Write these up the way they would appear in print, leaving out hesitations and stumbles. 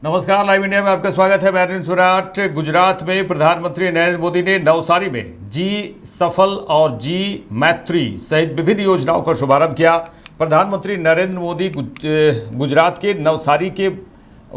नमस्कार, live India में आपका स्वागत है। मैं प्रिंस विराट। गुजरात में प्रधानमंत्री नरेंद्र मोदी ने नवसारी में जी सफल और जी मैत्री सहित विभिन्न योजनाओं का शुभारंभ किया। प्रधानमंत्री नरेंद्र मोदी गुजरात के नवसारी के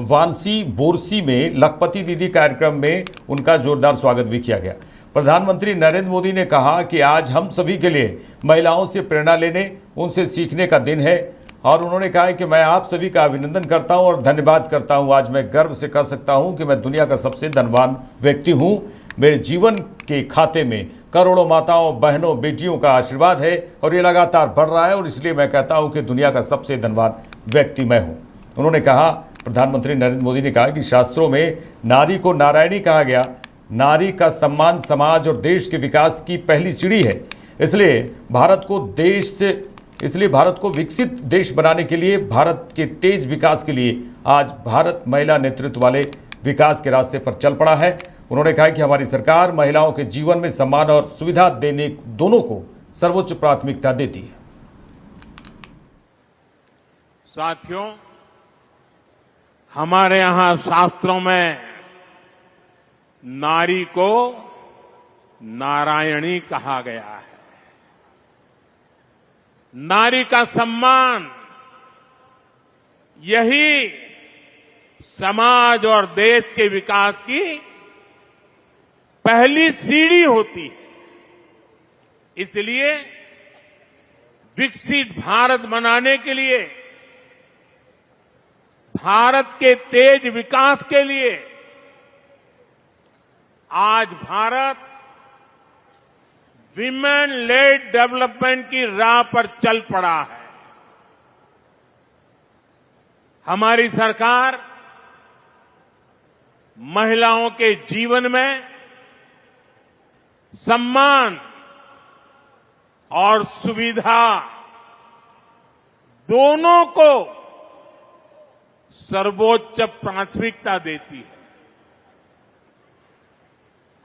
वांसी बोरसी में लखपति दीदी कार्यक्रम में उनका जोरदार स्वागत भी किया गया। प्रधानमंत्री नरेंद्र मोदी ने कहा कि आज हम सभी के लिए महिलाओं से प्रेरणा लेने, उनसे सीखने का दिन है और उन्होंने कहा है कि मैं आप सभी का अभिनंदन करता हूं और धन्यवाद करता हूं। आज मैं गर्व से कह सकता हूं कि मैं दुनिया का सबसे धनवान व्यक्ति हूं। मेरे जीवन के खाते में करोड़ों माताओं, बहनों, बेटियों का आशीर्वाद है और ये लगातार बढ़ रहा है और इसलिए मैं कहता हूं कि दुनिया का सबसे धनवान व्यक्ति मैं हूं। उन्होंने कहा, प्रधानमंत्री नरेंद्र मोदी ने कहा कि शास्त्रों में नारी को नारायणी कहा गया। नारी का सम्मान समाज और देश के विकास की पहली सीढ़ी है। इसलिए भारत को विकसित देश बनाने के लिए, भारत के तेज विकास के लिए आज भारत महिला नेतृत्व वाले विकास के रास्ते पर चल पड़ा है। उन्होंने कहा कि हमारी सरकार महिलाओं के जीवन में सम्मान और सुविधा देने दोनों को सर्वोच्च प्राथमिकता देती है। साथियों, हमारे यहां शास्त्रों में नारी को नारायणी कहा गया है। नारी का सम्मान यही समाज और देश के विकास की पहली सीढ़ी होती है। इसलिए विकसित भारत बनाने के लिए, भारत के तेज विकास के लिए आज भारत विमेन लेड डेवलपमेंट की राह पर चल पड़ा है। हमारी सरकार महिलाओं के जीवन में सम्मान और सुविधा दोनों को सर्वोच्च प्राथमिकता देती है।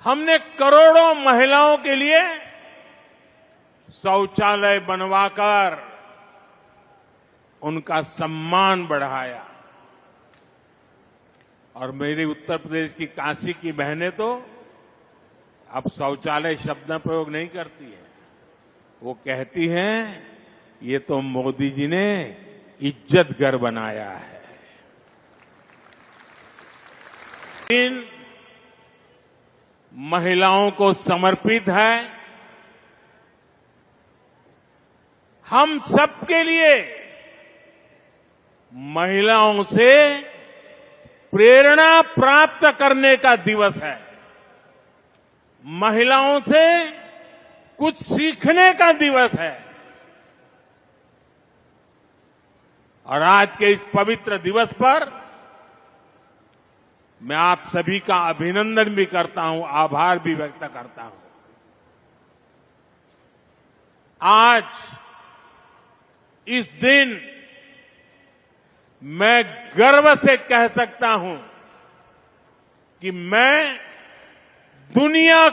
हमने करोड़ों महिलाओं के लिए शौचालय बनवाकर उनका सम्मान बढ़ाया और मेरे उत्तर प्रदेश की काशी की बहनें तो अब शौचालय शब्द का प्रयोग नहीं करती है। वो कहती हैं, ये तो मोदी जी ने इज्जत घर बनाया है। इन महिलाओं को समर्पित है। हम सबके लिए महिलाओं से प्रेरणा प्राप्त करने का दिवस है। महिलाओं से कुछ सीखने का दिवस है। और आज के इस पवित्र दिवस पर मैं आप सभी का अभिनंदन भी करता हूं, आभार भी व्यक्त करता हूं। आज इस दिन मैं गर्व से कह सकता हूं कि मैं दुनिया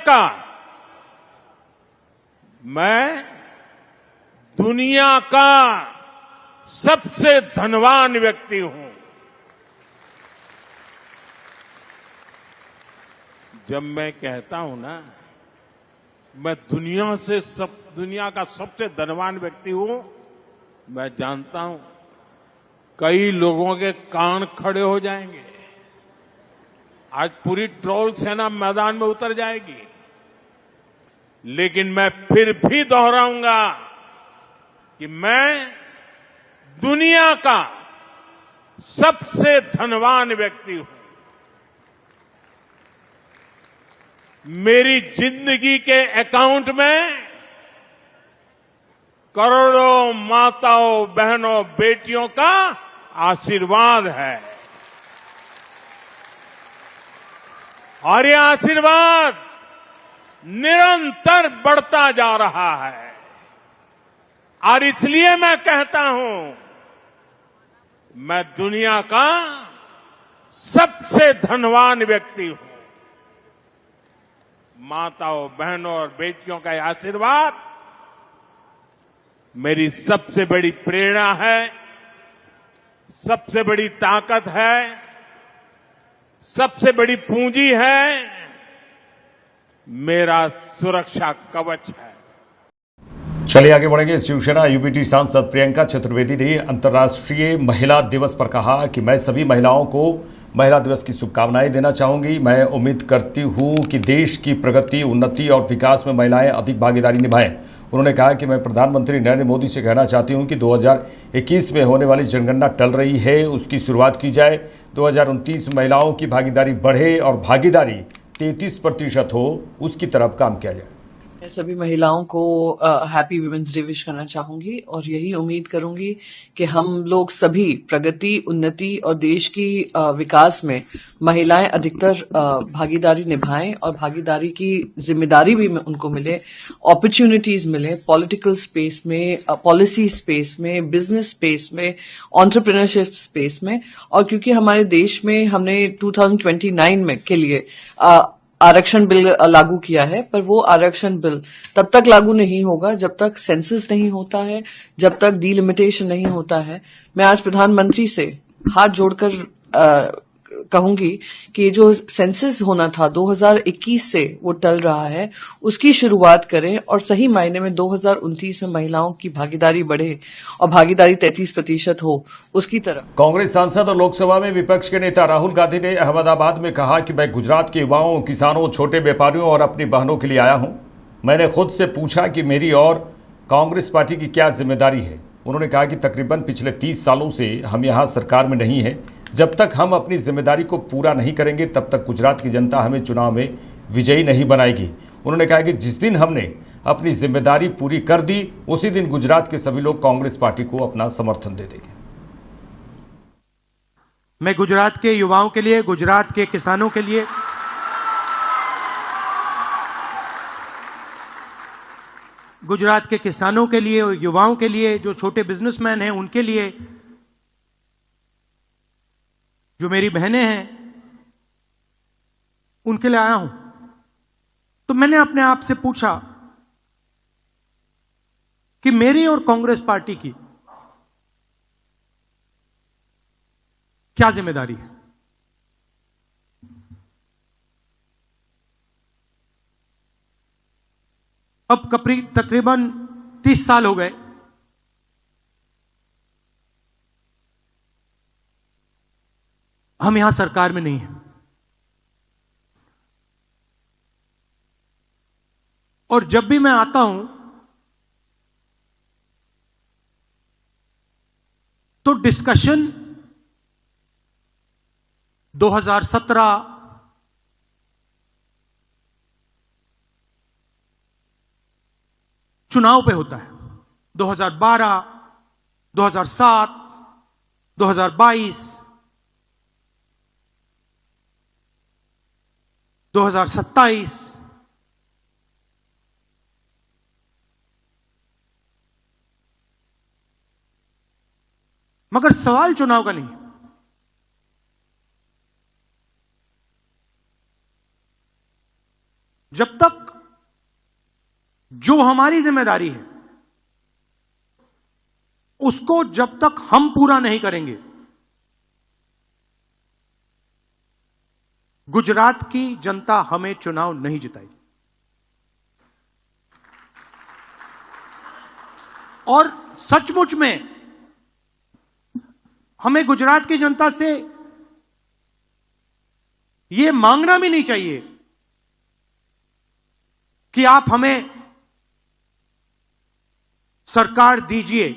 का सबसे धनवान व्यक्ति हूं। जब मैं कहता हूं ना, मैं दुनिया का सबसे धनवान व्यक्ति हूं, मैं जानता हूं कई लोगों के कान खड़े हो जाएंगे। आज पूरी ट्रोल सेना मैदान में उतर जाएगी। लेकिन मैं फिर भी दोहराऊंगा कि मैं दुनिया का सबसे धनवान व्यक्ति हूं। मेरी जिंदगी के अकाउंट में करोड़ों माताओं, बहनों, बेटियों का आशीर्वाद है और ये आशीर्वाद निरंतर बढ़ता जा रहा है। और इसलिए मैं कहता हूं, मैं दुनिया का सबसे धनवान व्यक्ति हूं। माताओं, बहनों और बेटियों का आशीर्वाद मेरी सबसे बड़ी प्रेरणा है, सबसे बड़ी ताकत है सबसे बड़ी पूंजी है मेरा सुरक्षा कवच है। चलिए आगे बढ़ेंगे। शिवसेना यूबीटी सांसद प्रियंका चतुर्वेदी ने अंतर्राष्ट्रीय महिला दिवस पर कहा कि मैं सभी महिलाओं को महिला दिवस की शुभकामनाएं देना चाहूंगी। मैं उम्मीद करती हूं कि देश की प्रगति, उन्नति और विकास में महिलाएं अधिक भागीदारी निभाएं। उन्होंने कहा कि मैं प्रधानमंत्री नरेंद्र मोदी से कहना चाहती हूं कि 2021 में होने वाली जनगणना टल रही है, उसकी शुरुआत की जाए। 2029 महिलाओं की भागीदारी बढ़े और भागीदारी 33% हो, उसकी तरफ काम किया जाए। मैं सभी महिलाओं को हैप्पी वुमेन्स डे विश करना चाहूंगी और यही उम्मीद करूंगी कि हम लोग सभी प्रगति, उन्नति और देश की विकास में महिलाएं अधिकतर भागीदारी निभाएं और भागीदारी की जिम्मेदारी भी उनको मिले, अपॉर्चुनिटीज मिले पॉलिटिकल स्पेस में, पॉलिसी स्पेस में, बिजनेस स्पेस में, एंटरप्रेन्योरशिप स्पेस में। और क्योंकि हमारे देश में हमने 2029 में के लिए आरक्षण बिल लागू किया है, पर वो आरक्षण बिल तब तक लागू नहीं होगा जब तक सेंसस नहीं होता है, जब तक डिलिमिटेशन नहीं होता है। मैं आज प्रधानमंत्री से हाथ जोड़कर कहूंगी कि ये जो सेंसस होना था 2021 से वो टल रहा है, उसकी शुरुआत करें और सही मायने में 2029 में महिलाओं की भागीदारी बढ़े और भागीदारी 33% हो, उसकी तरफ। कांग्रेस सांसद और लोकसभा में विपक्ष के नेता राहुल गांधी ने अहमदाबाद में कहा कि मैं गुजरात के युवाओं, किसानों, छोटे व्यापारियों और अपनी बहनों के लिए आया हूं। मैंने खुद से पूछा कि मेरी और कांग्रेस पार्टी की क्या जिम्मेदारी है। उन्होंने कहा कि तकरीबन पिछले 30 सालों से हम यहाँ सरकार में नहीं हैं। जब तक हम अपनी जिम्मेदारी को पूरा नहीं करेंगे तब तक गुजरात की जनता हमें चुनाव में विजयी नहीं बनाएगी। उन्होंने कहा कि जिस दिन हमने अपनी जिम्मेदारी पूरी कर दी, उसी दिन गुजरात के सभी लोग कांग्रेस पार्टी को अपना समर्थन दे देंगे। मैं गुजरात के युवाओं के लिए, गुजरात के किसानों के लिए, गुजरात के किसानों के लिए, युवाओं के लिए, जो छोटे बिजनेसमैन हैं उनके लिए, जो मेरी बहनें हैं उनके लिए आया हूं। तो मैंने अपने आप से पूछा कि मेरी और कांग्रेस पार्टी की क्या जिम्मेदारी है। अब तकरीबन 30 साल हो गए हम यहां सरकार में नहीं हैं और जब भी मैं आता हूं तो डिस्कशन 2017 चुनाव पे होता है, 2012, 2007, 2022, 2027, मगर सवाल चुनाव का नहीं। जब तक जो हमारी जिम्मेदारी है उसको जब तक हम पूरा नहीं करेंगे, गुजरात की जनता हमें चुनाव नहीं जिताएगी। और सचमुच में हमें गुजरात की जनता से यह मांगना भी नहीं चाहिए कि आप हमें सरकार दीजिए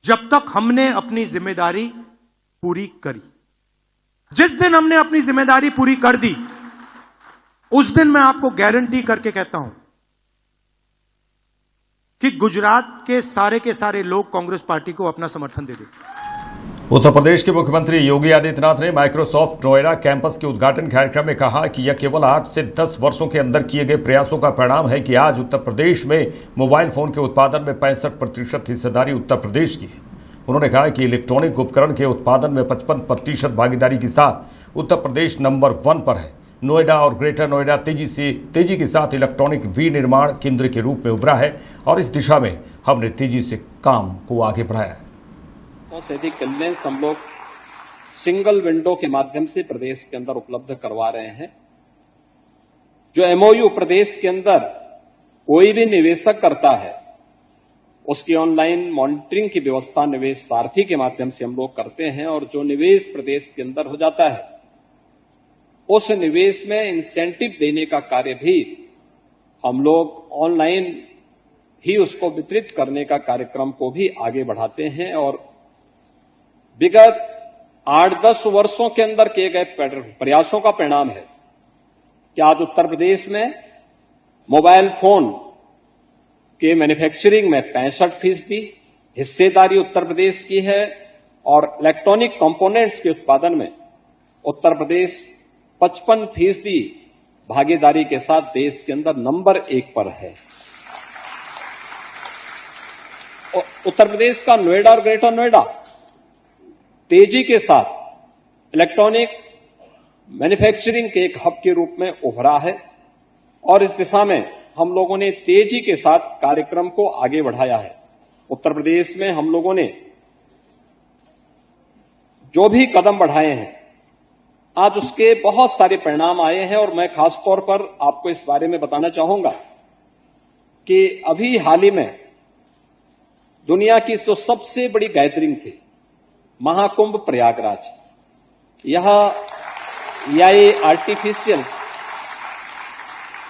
जब तक हमने अपनी जिम्मेदारी पूरी करी। जिस दिन हमने अपनी जिम्मेदारी पूरी कर दी, उस दिन मैं आपको गारंटी करके कहता हूं कि गुजरात के सारे लोग कांग्रेस पार्टी को अपना समर्थन दे देंगे। उत्तर प्रदेश के मुख्यमंत्री योगी आदित्यनाथ ने माइक्रोसॉफ्ट नोएडा कैंपस के उद्घाटन कार्यक्रम में कहा कि यह केवल 8 से 10 वर्षों के अंदर किए गए प्रयासों का परिणाम है कि आज उत्तर प्रदेश में मोबाइल फोन के उत्पादन में 65% हिस्सेदारी उत्तर प्रदेश की है। उन्होंने कहा कि इलेक्ट्रॉनिक उपकरण के उत्पादन में 55% भागीदारी के साथ उत्तर प्रदेश नंबर 1 पर है। नोएडा और ग्रेटर नोएडा तेजी के साथ इलेक्ट्रॉनिक विनिर्माण केंद्र के रूप में उभरा है और इस दिशा में हमने तेजी से काम को आगे बढ़ाया है। से अधिक कन्वेंस हम लोग सिंगल विंडो के माध्यम से प्रदेश के अंदर उपलब्ध करवा रहे हैं। जो एमओयू प्रदेश के अंदर कोई भी निवेशक करता है उसकी ऑनलाइन मॉनिटरिंग की व्यवस्था निवेश सारथी के माध्यम से हम लोग करते हैं, और जो निवेश प्रदेश के अंदर हो जाता है उस निवेश में इंसेंटिव देने का कार्य भी हम लोग ऑनलाइन ही उसको वितरित करने का कार्यक्रम को भी आगे बढ़ाते हैं। और विगत 8-10 वर्षों के अंदर किए गए प्रयासों का परिणाम है कि आज उत्तर प्रदेश में मोबाइल फोन के मैन्युफैक्चरिंग में 65% हिस्सेदारी उत्तर प्रदेश की है, और इलेक्ट्रॉनिक कंपोनेंट्स के उत्पादन में उत्तर प्रदेश 55% भागीदारी के साथ देश के अंदर नंबर 1 पर है। उत्तर प्रदेश का नोएडा और ग्रेटर नोएडा तेजी के साथ इलेक्ट्रॉनिक मैन्युफैक्चरिंग के एक हब के रूप में उभरा है, और इस दिशा में हम लोगों ने तेजी के साथ कार्यक्रम को आगे बढ़ाया है। उत्तर प्रदेश में हम लोगों ने जो भी कदम बढ़ाए हैं आज उसके बहुत सारे परिणाम आए हैं, और मैं खासतौर पर आपको इस बारे में बताना चाहूंगा कि अभी हाल ही में दुनिया की जो सबसे बड़ी गैदरिंग थी महाकुंभ प्रयागराज, यह एआई आर्टिफिशियल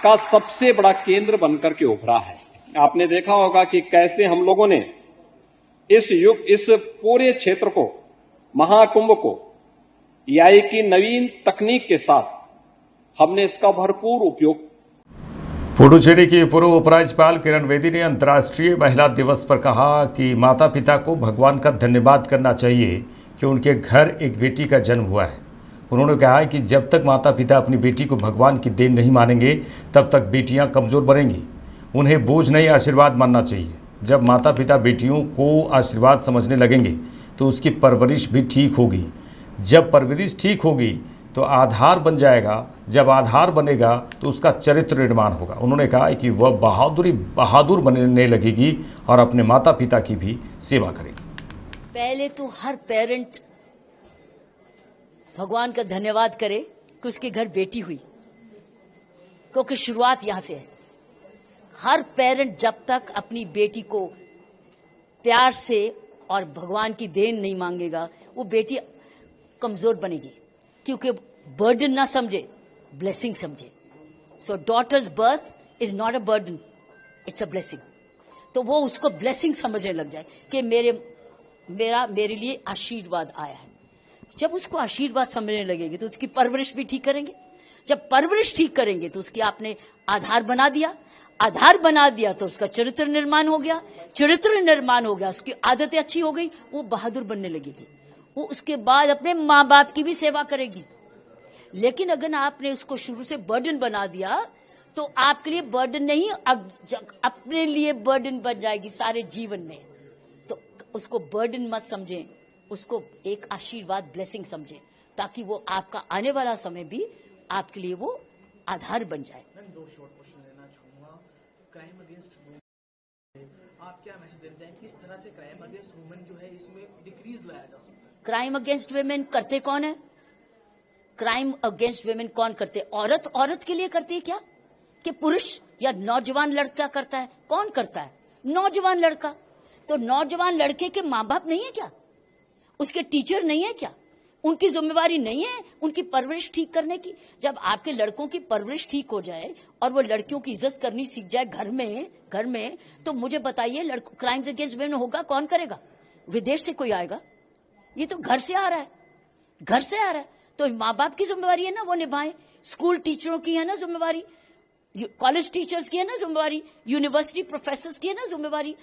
का सबसे बड़ा केंद्र बनकर के उभरा है। आपने देखा होगा कि कैसे हम लोगों ने इस पूरे क्षेत्र को, महाकुंभ को एआई की नवीन तकनीक के साथ हमने इसका भरपूर उपयोग। पुडुचेरी की पूर्व उपराज्यपाल किरण बेदी ने अंतर्राष्ट्रीय महिला दिवस पर कहा कि माता पिता को भगवान का धन्यवाद करना चाहिए कि उनके घर एक बेटी का जन्म हुआ है। उन्होंने कहा है कि जब तक माता पिता अपनी बेटी को भगवान की देन नहीं मानेंगे तब तक बेटियां कमज़ोर बनेंगी। उन्हें बोझ नहीं आशीर्वाद मानना चाहिए। जब माता पिता बेटियों को आशीर्वाद समझने लगेंगे तो उसकी परवरिश भी ठीक होगी। जब परवरिश ठीक होगी तो आधार बन जाएगा। जब आधार बनेगा तो उसका चरित्र निर्माण होगा। उन्होंने कहा है कि वह बहादुर बनने लगेगी और अपने माता पिता की भी सेवा करेगी। पहले तो हर पेरेंट भगवान का धन्यवाद करे कि उसके घर बेटी हुई, क्योंकि शुरुआत यहां से है। हर पेरेंट जब तक अपनी बेटी को प्यार से और भगवान की देन नहीं मांगेगा वो बेटी कमजोर बनेगी, क्योंकि बर्डन ना समझे, ब्लेसिंग समझे। So daughter's birth is not a burden, it's a blessing. तो वो उसको ब्लेसिंग समझने लग जाए कि मेरे लिए आशीर्वाद आया है। जब उसको आशीर्वाद समझने लगेगी तो उसकी परवरिश भी ठीक करेंगे। जब परवरिश ठीक करेंगे तो उसकी आपने आधार बना दिया तो उसका चरित्र निर्माण हो गया। चरित्र निर्माण हो गया, उसकी आदतें अच्छी हो गई, वो बहादुर बनने लगेगी। वो उसके बाद अपने माँ बाप की भी सेवा करेगी। लेकिन अगर आपने उसको शुरू से बर्डन बना दिया तो आपके लिए बर्डन नहीं, अपने लिए बर्डन बन जाएगी सारे जीवन में। तो उसको बर्डन मत समझें, उसको एक आशीर्वाद ब्लेसिंग समझें, ताकि वो आपका आने वाला समय भी आपके लिए वो आधार बन जाए। दो शॉर्ट क्वेश्चन लेना चाहूंगा। क्राइम अगेंस्ट वुमेन, आप क्या मैसेज देना चाहेंगे? किस तरह से क्राइम अगेंस्ट वुमेन जो है इसमें डिक्रीज लाया जा सकता है? क्राइम अगेंस्ट वुमेन करते कौन है? क्राइम अगेंस्ट वुमेन कौन करते? औरत के लिए करती है क्या? कि पुरुष या नौजवान लड़का करता है? कौन करता है? नौजवान लड़का। तो नौजवान लड़के के माँ बाप नहीं है क्या? उसके टीचर नहीं है क्या? उनकी जिम्मेवारी नहीं है उनकी परवरिश ठीक करने की? जब आपके लड़कों की परवरिश ठीक हो जाए और वो लड़कियों की इज्जत करनी सीख जाए घर में, तो मुझे बताइए क्राइम्स अगेंस्ट वुमेन होगा कौन करेगा? विदेश से कोई आएगा? ये तो घर से आ रहा है। तो माँ बाप की जिम्मेवारी है ना, वो निभाएं। स्कूल टीचरों की है ना जिम्मेवारी, कॉलेज टीचर्स की है ना जिम्मेवारी, यूनिवर्सिटी प्रोफेसर्स की है ना जिम्मेवारी,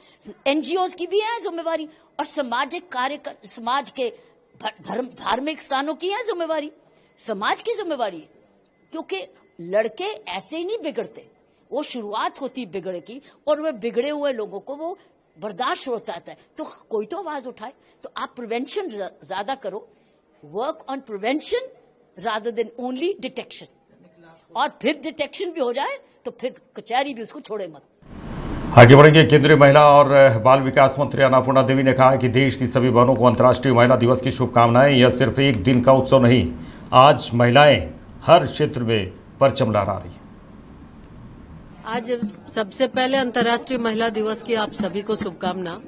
एनजीओज की भी है जिम्मेवारी, और समाज के धार्मिक स्थानों की है जिम्मेवारी। समाज की जिम्मेवारी है, क्योंकि लड़के ऐसे ही नहीं बिगड़ते, वो शुरुआत होती बिगड़े की, और वह बिगड़े हुए लोगों को वो बर्दाश्त होता है। तो कोई तो आवाज उठाए। तो आप प्रिवेंशन ज्यादा करो, work on prevention rather than only detection. और फिर डिटेक्शन भी हो जाए तो फिर कचहरी भी उसको छोड़े मत। आगे बढ़ेंगे। केंद्रीय महिला और बाल विकास मंत्री अन्नपूर्णा देवी ने कहा है कि देश की सभी बहनों को अंतर्राष्ट्रीय महिला दिवस की शुभकामनाएं। यह सिर्फ एक दिन का उत्सव नहीं, आज महिलाएं हर क्षेत्र में परचम लहरा रही हैं। आज सबसे पहले अंतर्राष्ट्रीय महिला दिवस की आप सभी को शुभकामना।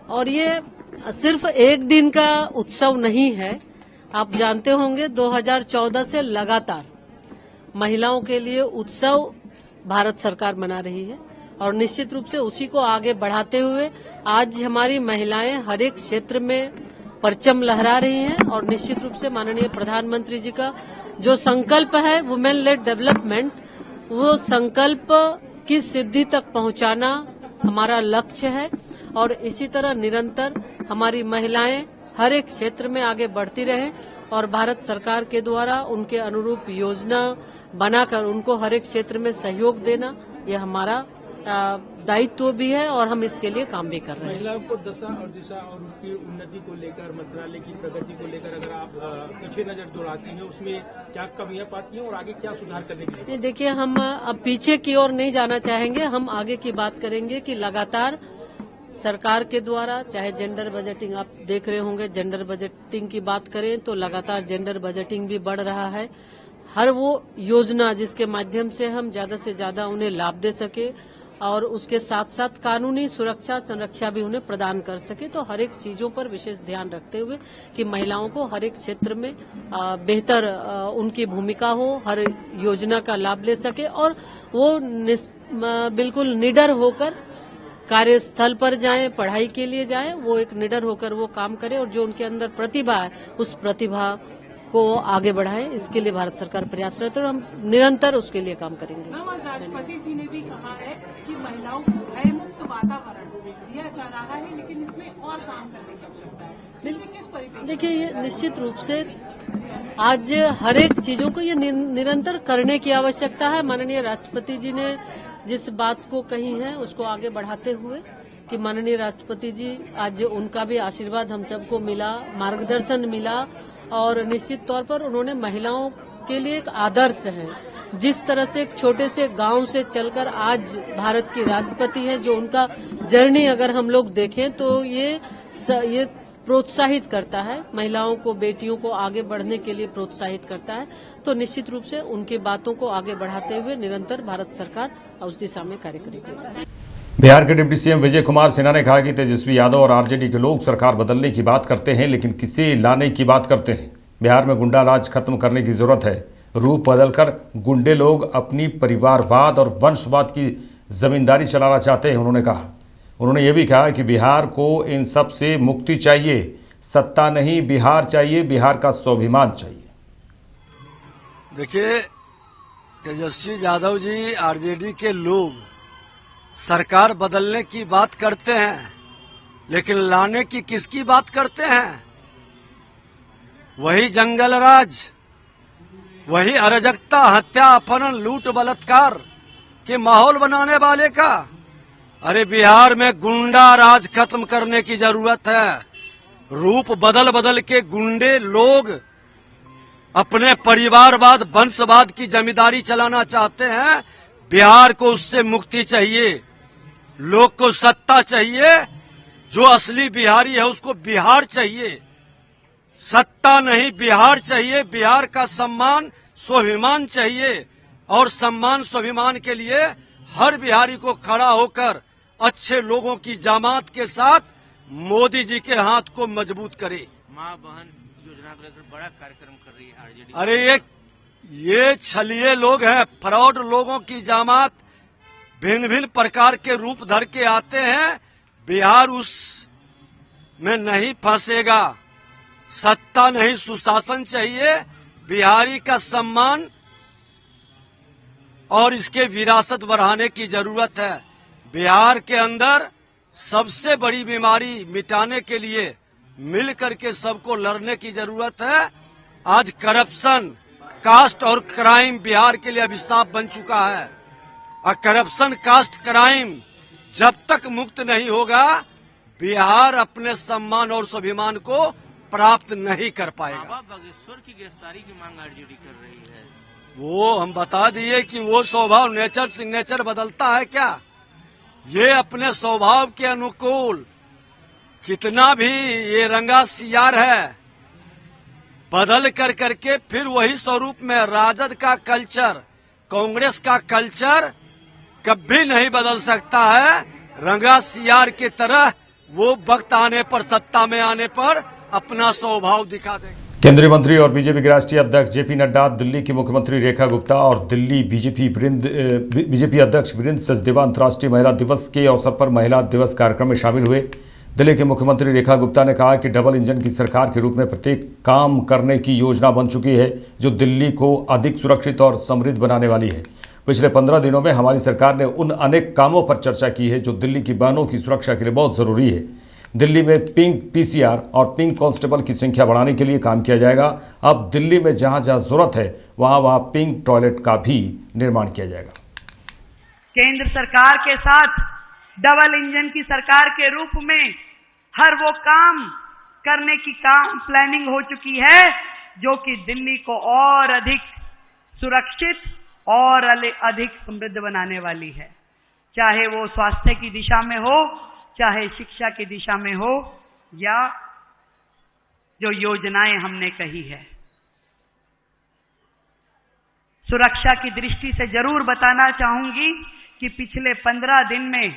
और ये सिर्फ एक दिन का उत्सव नहीं है, आप जानते होंगे 2014 से लगातार महिलाओं के लिए उत्सव भारत सरकार मना रही है और निश्चित रूप से उसी को आगे बढ़ाते हुए आज हमारी महिलाएं हर एक क्षेत्र में परचम लहरा रही हैं। और निश्चित रूप से माननीय प्रधानमंत्री जी का जो संकल्प है वुमेन लेड डेवलपमेंट, वो संकल्प की सिद्धि तक पहुंचाना हमारा लक्ष्य है। और इसी तरह निरंतर हमारी महिलाएं हर एक क्षेत्र में आगे बढ़ती रहें और भारत सरकार के द्वारा उनके अनुरूप योजना बनाकर उनको हर एक क्षेत्र में सहयोग देना, यह हमारा दायित्व भी है और हम इसके लिए काम भी कर रहे हैं। महिलाओं को दशा और दिशा और उनकी उन्नति को लेकर, मंत्रालय की प्रगति को लेकर अगर आप पीछे नजर दौड़ाती हैं, उसमें क्या कमियां पाती हैं और आगे क्या सुधार करने के लिए? देखिए, हम अब पीछे की ओर नहीं जाना चाहेंगे, हम आगे की बात करेंगे कि लगातार सरकार के द्वारा चाहे जेंडर बजटिंग, आप देख रहे होंगे जेंडर बजटिंग की बात करें तो लगातार जेंडर बजटिंग भी बढ़ रहा है। हर वो योजना जिसके माध्यम से हम ज्यादा से ज्यादा उन्हें लाभ दे सके और उसके साथ साथ कानूनी सुरक्षा संरक्षा भी उन्हें प्रदान कर सके, तो हर एक चीजों पर विशेष ध्यान रखते हुए कि महिलाओं को हर एक क्षेत्र में बेहतर उनकी भूमिका हो, हर योजना का लाभ ले सके और वो बिल्कुल निडर होकर कार्यस्थल पर जाएं, पढ़ाई के लिए जाएं, वो एक निडर होकर वो काम करें और जो उनके अंदर प्रतिभा है उस प्रतिभा को आगे बढ़ाएं। इसके लिए भारत सरकार प्रयासरत है और हम निरंतर उसके लिए काम करेंगे। मैम, आज राष्ट्रपति जी ने भी कहा है कि महिलाओं को भय मुक्त वातावरण दिया जा रहा है, लेकिन इसमें और काम करने की आवश्यकता है। किस परिप्रेक्ष्य? देखिए, ये निश्चित रूप से आज हर एक चीजों को ये निरंतर करने की आवश्यकता है। माननीय राष्ट्रपति जी ने जिस बात को कही है उसको आगे बढ़ाते हुए कि माननीय राष्ट्रपति जी, आज उनका भी आशीर्वाद हम सबको मिला, मार्गदर्शन मिला और निश्चित तौर पर उन्होंने महिलाओं के लिए एक आदर्श है। जिस तरह से एक छोटे से गांव से चलकर आज भारत की राष्ट्रपति हैं, जो उनका जर्नी अगर हम लोग देखें तो ये प्रोत्साहित करता है, महिलाओं को, बेटियों को आगे बढ़ने के लिए प्रोत्साहित करता है। तो निश्चित रूप से उनकी बातों को आगे बढ़ाते हुए निरंतर भारत सरकार उस दिशा में कार्य करेगी। बिहार के डिप्टी सीएम विजय कुमार सिन्हा ने कहा कि तेजस्वी यादव और आरजेडी के लोग सरकार बदलने की बात करते हैं लेकिन किसे लाने की बात करते हैं। बिहार में गुंडा राज खत्म करने की जरूरत है। रूप बदलकर गुंडे लोग अपनी परिवारवाद और वंशवाद की जमींदारी चलाना चाहते हैं, उन्होंने कहा। उन्होंने ये भी कहा कि बिहार को इन सब से मुक्ति चाहिए, सत्ता नहीं बिहार चाहिए, बिहार का स्वाभिमान चाहिए। देखिए, तेजस्वी यादव जी, आरजेडी के लोग सरकार बदलने की बात करते हैं लेकिन लाने की किसकी बात करते हैं? वही जंगल राज, वही अराजकता, हत्या, अपहरण, लूट, बलात्कार के माहौल बनाने वाले का। अरे बिहार में गुंडा राज खत्म करने की जरूरत है। रूप बदल बदल के गुंडे लोग अपने परिवारवाद, वंशवाद की जमींदारी चलाना चाहते हैं। बिहार को उससे मुक्ति चाहिए। लोग को सत्ता चाहिए। जो असली बिहारी है उसको बिहार चाहिए, सत्ता नहीं बिहार चाहिए। बिहार का सम्मान, स्वाभिमान चाहिए और सम्मान, स्वाभिमान के लिए हर बिहारी को खड़ा होकर अच्छे लोगों की जमात के साथ मोदी जी के हाथ को मजबूत करे। मां बहन योजना को लेकर बड़ा कार्यक्रम कर रही है आरजेडी। अरे ये छलिए लोग हैं, फ्रॉड लोगों की जमात भिन्न भिन्न प्रकार के रूप धर के आते हैं। बिहार उस में नहीं फंसेगा। सत्ता नहीं, सुशासन चाहिए। बिहारी का सम्मान और इसके विरासत बढ़ाने की जरूरत है। बिहार के अंदर सबसे बड़ी बीमारी मिटाने के लिए मिल करके सबको लड़ने की जरूरत है। आज करप्शन, कास्ट और क्राइम बिहार के लिए अभिशाप बन चुका है और करप्शन, कास्ट, क्राइम जब तक मुक्त नहीं होगा बिहार अपने सम्मान और स्वाभिमान को प्राप्त नहीं कर पाएगा। बाबा बागेश्वर की गिरफ्तारी की मांग आरजेडी कर रही है। वो हम बता दिए कि वो स्वभाव, नेचर, सिग्नेचर बदलता है क्या? ये अपने स्वभाव के अनुकूल कितना भी ये रंगा सियार है, बदल कर करके फिर वही स्वरूप में राजद का कल्चर, कांग्रेस का कल्चर कभी नहीं बदल सकता है। रंगा सियार की तरह वो वक्त आने पर, सत्ता में आने पर अपना स्वभाव दिखा देंगे। केंद्रीय मंत्री और बीजेपी के राष्ट्रीय अध्यक्ष जेपी नड्डा, दिल्ली की मुख्यमंत्री रेखा गुप्ता और दिल्ली बीजेपी अध्यक्ष वीरेंद्र सचदेवा अंतर्राष्ट्रीय महिला दिवस के अवसर पर महिला दिवस कार्यक्रम में शामिल हुए। दिल्ली के मुख्यमंत्री रेखा गुप्ता ने कहा कि डबल इंजन की सरकार के रूप में प्रत्येक काम करने की योजना बन चुकी है, जो दिल्ली को अधिक सुरक्षित और समृद्ध बनाने वाली है। पिछले 15 दिनों में हमारी सरकार ने उन अनेक कामों पर चर्चा की है जो दिल्ली की बहनों की सुरक्षा के लिए बहुत ज़रूरी है। दिल्ली में पिंक पीसीआर और पिंक कांस्टेबल की संख्या बढ़ाने के लिए काम किया जाएगा। अब दिल्ली में जहां जहां जरूरत है वहां पिंक टॉयलेट का भी निर्माण किया जाएगा। केंद्र सरकार के साथ डबल इंजन की सरकार के रूप में हर वो काम करने की प्लानिंग हो चुकी है जो कि दिल्ली को और अधिक सुरक्षित और अधिक समृद्ध बनाने वाली है। चाहे वो स्वास्थ्य की दिशा में हो, चाहे शिक्षा की दिशा में हो, या जो योजनाएं हमने कही है। सुरक्षा की दृष्टि से जरूर बताना चाहूंगी कि पिछले 15 दिन में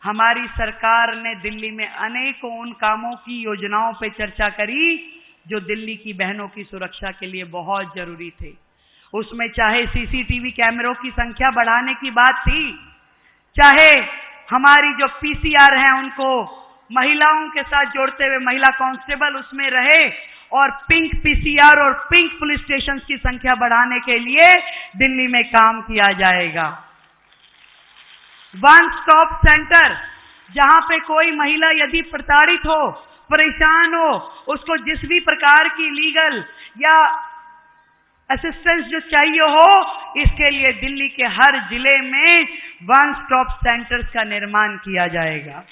हमारी सरकार ने दिल्ली में अनेकों उन कामों की योजनाओं पर चर्चा करी जो दिल्ली की बहनों की सुरक्षा के लिए बहुत जरूरी थे। उसमें चाहे सीसीटीवी कैमरों की संख्या बढ़ाने की बात थी, चाहे हमारी जो पीसीआर हैं उनको महिलाओं के साथ जोड़ते हुए महिला कांस्टेबल उसमें रहे, और पिंक पीसीआर और पिंक पुलिस स्टेशन की संख्या बढ़ाने के लिए दिल्ली में काम किया जाएगा। वन स्टॉप सेंटर, जहां पे कोई महिला यदि प्रताड़ित हो, परेशान हो, उसको जिस भी प्रकार की लीगल या असिस्टेंस जो चाहिए हो, इसके लिए दिल्ली के हर जिले में वन स्टॉप सेंटर्स का निर्माण किया जाएगा।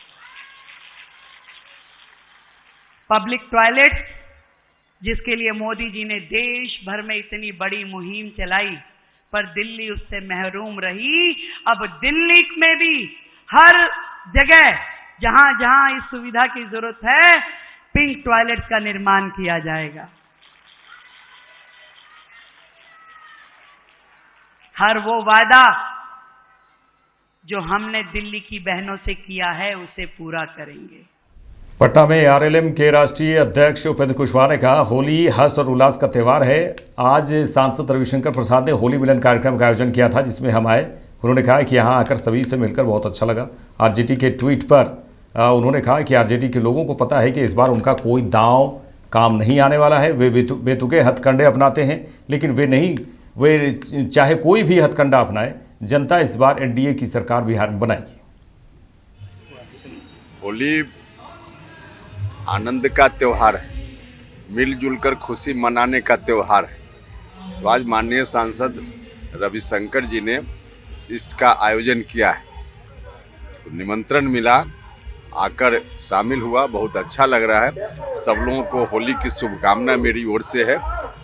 पब्लिक टॉयलेट, जिसके लिए मोदी जी ने देश भर में इतनी बड़ी मुहिम चलाई, पर दिल्ली उससे महरूम रही। अब दिल्ली में भी हर जगह जहां जहां इस सुविधा की जरूरत है, पिंक टॉयलेट का निर्माण किया जाएगा। हर वो वादा जो हमने दिल्ली की बहनों से किया है उसे पूरा करेंगे। पटना में आरएलएम के राष्ट्रीय अध्यक्ष उपेंद्र कुशवाहा ने कहा, होली हर्ष और उल्लास का त्यौहार है। आज सांसद रविशंकर प्रसाद ने होली मिलन कार्यक्रम का आयोजन किया था, जिसमें हम आए। उन्होंने कहा कि यहाँ आकर सभी से मिलकर बहुत अच्छा लगा। आरजेडी के ट्वीट पर उन्होंने कहा कि आरजेडी के लोगों को पता है कि इस बार उनका कोई दांव काम नहीं आने वाला है। वे बेतुके हथकंडे अपनाते हैं, लेकिन वे चाहे कोई भी हथकंडा अपनाए, जनता इस बार एनडीए की सरकार बिहार में बनाएगी। होली आनंद का त्योहार है, मिलजुल कर खुशी मनाने का त्योहार है। तो आज माननीय सांसद रविशंकर जी ने इसका आयोजन किया है, तो निमंत्रण मिला, आकर शामिल हुआ, बहुत अच्छा लग रहा है। सब लोगों को होली की शुभकामना मेरी ओर से है।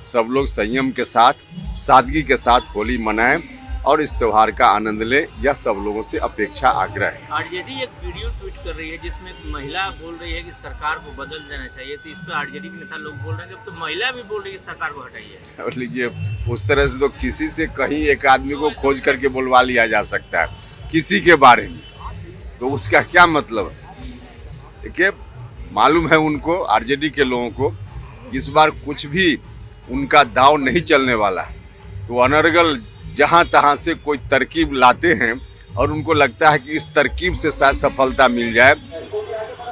सब लोग संयम के साथ, सादगी के साथ होली मनाएं और इस त्योहार का आनंद ले, यह सब लोगों से अपेक्षा आग्रह है। आरजेडी एक वीडियो ट्वीट कर रही है जिसमें महिला बोल रही है कि सरकार को बदल जाना चाहिए, तो इस पर आरजेडी के नेता लोग बोल रहे हैं, जब तो महिला भी बोल रही है सरकार को हटाइए। और लीजिए, उस तरह से तो किसी से कहीं एक आदमी को खोज करके बुलवा लिया जा सकता है किसी के बारे में, तो उसका क्या मतलब है? देखिए, मालूम है उनको, आरजेडी के लोगों को, इस बार कुछ भी उनका दाव नहीं चलने वाला है। तो अनर्गल जहां तहां से कोई तरकीब लाते हैं और उनको लगता है कि इस तरकीब से शायद सफलता मिल जाए।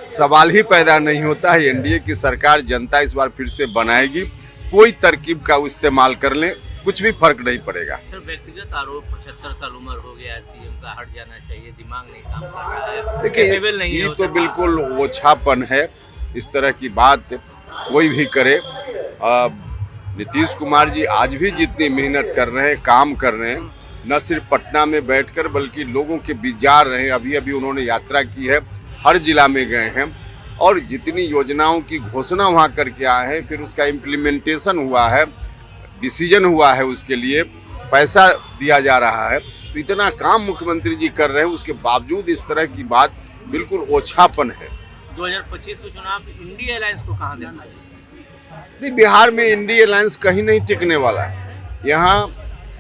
सवाल ही पैदा नहीं होता है। एनडीए की सरकार जनता इस बार फिर से बनाएगी। कोई तरकीब का इस्तेमाल कर लें, कुछ भी फर्क नहीं पड़ेगा। सर, व्यक्तिगत आरोप 75 साल उम्र हो गया, सीएम का हट जाना चाहिए, दिमाग नहीं काम कर रहा है, देखिए ये तो बिल्कुल ओछापन है। इस तरह की बात कोई भी करे। नीतीश कुमार जी आज भी जितनी मेहनत कर रहे हैं, काम कर रहे हैं, न सिर्फ पटना में बैठकर बल्कि लोगों के बीच जा रहे हैं। अभी अभी उन्होंने यात्रा की है, हर जिला में गए हैं और जितनी योजनाओं की घोषणा वहाँ करके आए हैं, फिर उसका इम्प्लीमेंटेशन हुआ है, डिसीजन हुआ है, उसके लिए पैसा दिया जा रहा है। तो इतना काम मुख्यमंत्री जी कर रहे हैं, उसके बावजूद इस तरह की बात बिल्कुल ओछापन है। 2025 के चुनाव इंडिया अलायंस को कहां देखना है? नहीं, बिहार में इंडिया अलायंस कहीं नहीं टिकने वाला है। यहाँ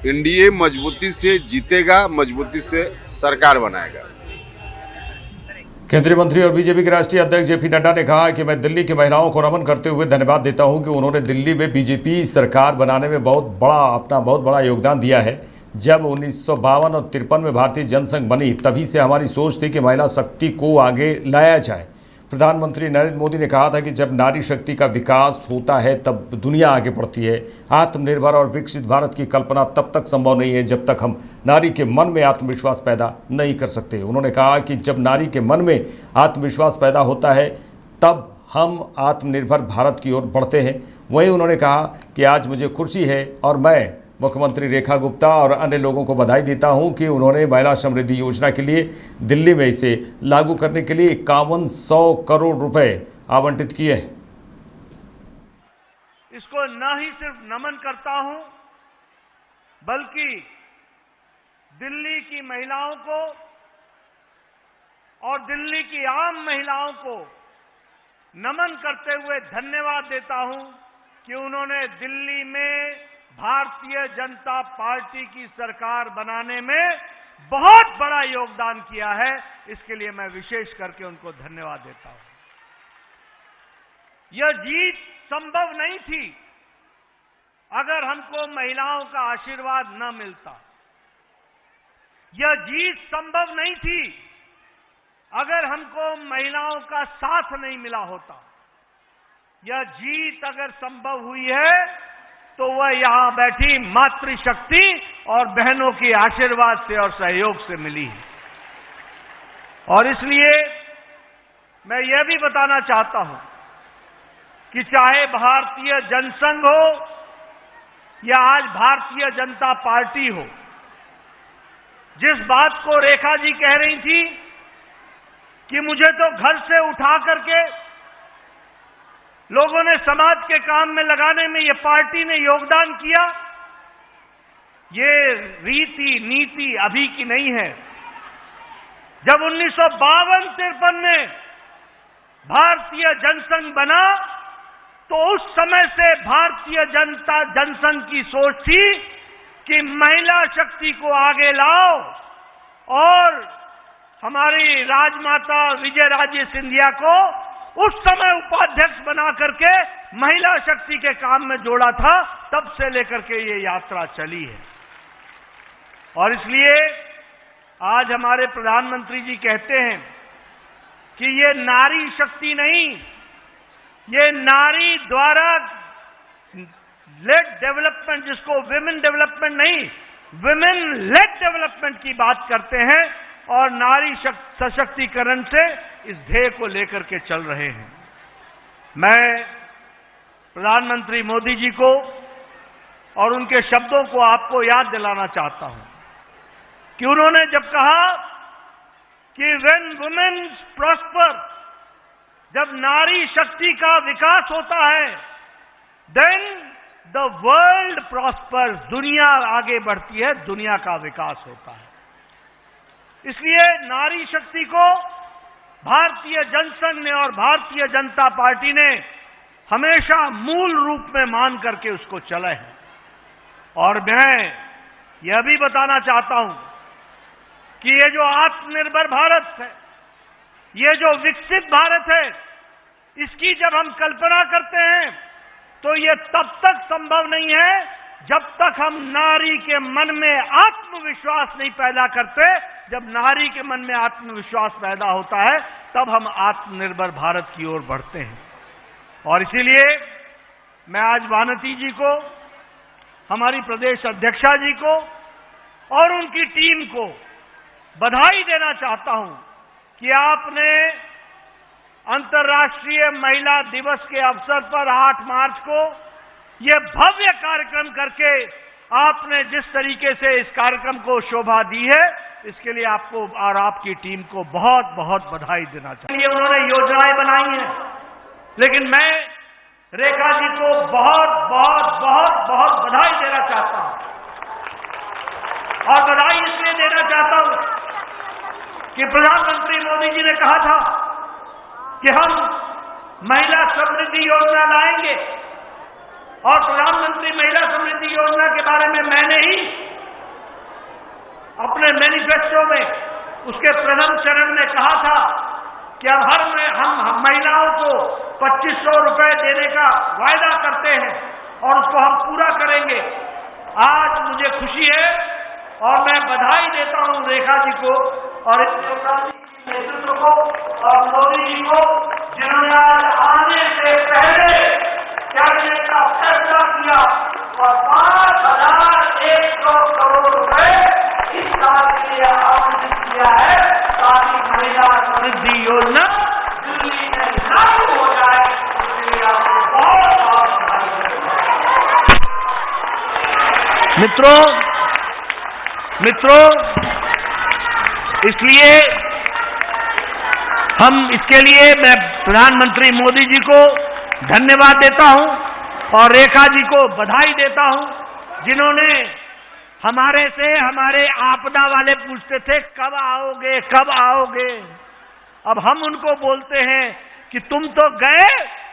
एनडीए मजबूती से जीतेगा, मजबूती से सरकार बनाएगा। केंद्रीय मंत्री और बीजेपी के राष्ट्रीय अध्यक्ष जेपी नड्डा ने कहा कि मैं दिल्ली की महिलाओं को नमन करते हुए धन्यवाद देता हूं कि उन्होंने दिल्ली में बीजेपी सरकार बनाने में अपना बहुत बड़ा योगदान दिया है। जब 1952 और 53 में भारतीय जनसंघ बनी, तभी से हमारी सोच थी कि महिला शक्ति को आगे लाया जाए। प्रधानमंत्री नरेंद्र मोदी ने कहा था कि जब नारी शक्ति का विकास होता है तब दुनिया आगे बढ़ती है। आत्मनिर्भर और विकसित भारत की कल्पना तब तक संभव नहीं है जब तक हम नारी के मन में आत्मविश्वास पैदा नहीं कर सकते। उन्होंने कहा कि जब नारी के मन में आत्मविश्वास पैदा होता है तब हम आत्मनिर्भर भारत की ओर बढ़ते हैं। वहीं उन्होंने कहा कि आज मुझे खुशी है और मैं मुख्यमंत्री रेखा गुप्ता और अन्य लोगों को बधाई देता हूं कि उन्होंने महिला समृद्धि योजना के लिए दिल्ली में इसे लागू करने के लिए 5100 करोड़ रुपए आवंटित किए हैं। इसको न ही सिर्फ नमन करता हूं, बल्कि दिल्ली की महिलाओं को और दिल्ली की आम महिलाओं को नमन करते हुए धन्यवाद देता हूं कि उन्होंने दिल्ली में भारतीय जनता पार्टी की सरकार बनाने में बहुत बड़ा योगदान किया है। इसके लिए मैं विशेष करके उनको धन्यवाद देता हूं। यह जीत संभव नहीं थी अगर हमको महिलाओं का आशीर्वाद न मिलता। यह जीत संभव नहीं थी अगर हमको महिलाओं का साथ नहीं मिला होता। यह जीत अगर संभव हुई है तो वह यहां बैठी मातृशक्ति और बहनों के आशीर्वाद से और सहयोग से मिली है। और इसलिए मैं यह भी बताना चाहता हूं कि चाहे भारतीय जनसंघ हो या आज भारतीय जनता पार्टी हो, जिस बात को रेखा जी कह रही थी कि मुझे तो घर से उठा करके लोगों ने समाज के काम में लगाने में ये पार्टी ने योगदान किया, ये रीति नीति अभी की नहीं है। जब 1952-53 में भारतीय जनसंघ बना तो उस समय से भारतीय जनसंघ की सोच थी कि महिला शक्ति को आगे लाओ और हमारी राजमाता विजयराजे सिंधिया को उस समय उपाध्यक्ष बना करके महिला शक्ति के काम में जोड़ा था। तब से लेकर के ये यात्रा चली है। और इसलिए आज हमारे प्रधानमंत्री जी कहते हैं कि ये नारी शक्ति नहीं, ये नारी द्वारा लेड डेवलपमेंट, जिसको विमेन डेवलपमेंट नहीं, विमेन लेड डेवलपमेंट की बात करते हैं और नारी सशक्तिकरण से इस ध्येय को लेकर के चल रहे हैं। मैं प्रधानमंत्री मोदी जी को और उनके शब्दों को आपको याद दिलाना चाहता हूं कि उन्होंने जब कहा कि व्हेन वुमेन प्रॉस्पर, जब नारी शक्ति का विकास होता है, देन द वर्ल्ड प्रॉस्पर्स, दुनिया आगे बढ़ती है, दुनिया का विकास होता है। इसलिए नारी शक्ति को भारतीय जनसंघ ने और भारतीय जनता पार्टी ने हमेशा मूल रूप में मान करके उसको चले हैं। और मैं यह भी बताना चाहता हूं कि ये जो आत्मनिर्भर भारत है, ये जो विकसित भारत है, इसकी जब हम कल्पना करते हैं तो ये तब तक संभव नहीं है जब तक हम नारी के मन में आत्मविश्वास नहीं पैदा करते। जब नारी के मन में आत्मविश्वास पैदा होता है तब हम आत्मनिर्भर भारत की ओर बढ़ते हैं। और इसीलिए मैं आज वानती जी को, हमारी प्रदेश अध्यक्षा जी को और उनकी टीम को बधाई देना चाहता हूं कि आपने अंतर्राष्ट्रीय महिला दिवस के अवसर पर 8 मार्च को यह भव्य कार्यक्रम करके आपने जिस तरीके से इस कार्यक्रम को शोभा दी है, इसके लिए आपको और आपकी टीम को बहुत बहुत बधाई देना चाहिए। उन्होंने योजनाएं बनाई हैं, लेकिन मैं रेखा जी को बहुत बहुत बहुत बहुत बधाई देना चाहता हूं और बधाई इसलिए देना चाहता हूं कि प्रधानमंत्री मोदी जी ने कहा था कि हम महिला समृद्धि योजना लाएंगे, और प्रधानमंत्री महिला समृद्धि योजना के बारे में मैंने ही अपने मैनिफेस्टो में उसके प्रथम चरण में कहा था कि अब हम महिलाओं को 2500 रुपए देने का वायदा करते हैं और उसको हम पूरा करेंगे। आज मुझे खुशी है और मैं बधाई देता हूं रेखा जी को और नेतृत्व को और मोदी जी को, जिन्होंने आज आने से पहले कैबिनेट का फैसला किया और 5100 करोड़ रुपए इस साल के लिए आवंटित किया है ताकि महिला समृद्धि योजना दिल्ली में लागू हो जाए। उसके लिए आपको बहुत मित्रों, इसलिए इसके लिए मैं प्रधानमंत्री मोदी जी को धन्यवाद देता हूं और रेखा जी को बधाई देता हूं, जिन्होंने हमारे आपदा वाले पूछते थे कब आओगे। अब हम उनको बोलते हैं कि तुम तो गए,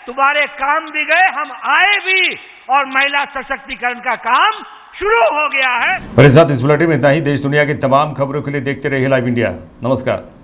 तुम्हारे काम भी गए, हम आए भी और महिला सशक्तिकरण का काम शुरू हो गया है। मेरे साथ इस बुलेटिन में इतना ही। देश दुनिया की तमाम खबरों के लिए देखते रहिए लाइव इंडिया। नमस्कार।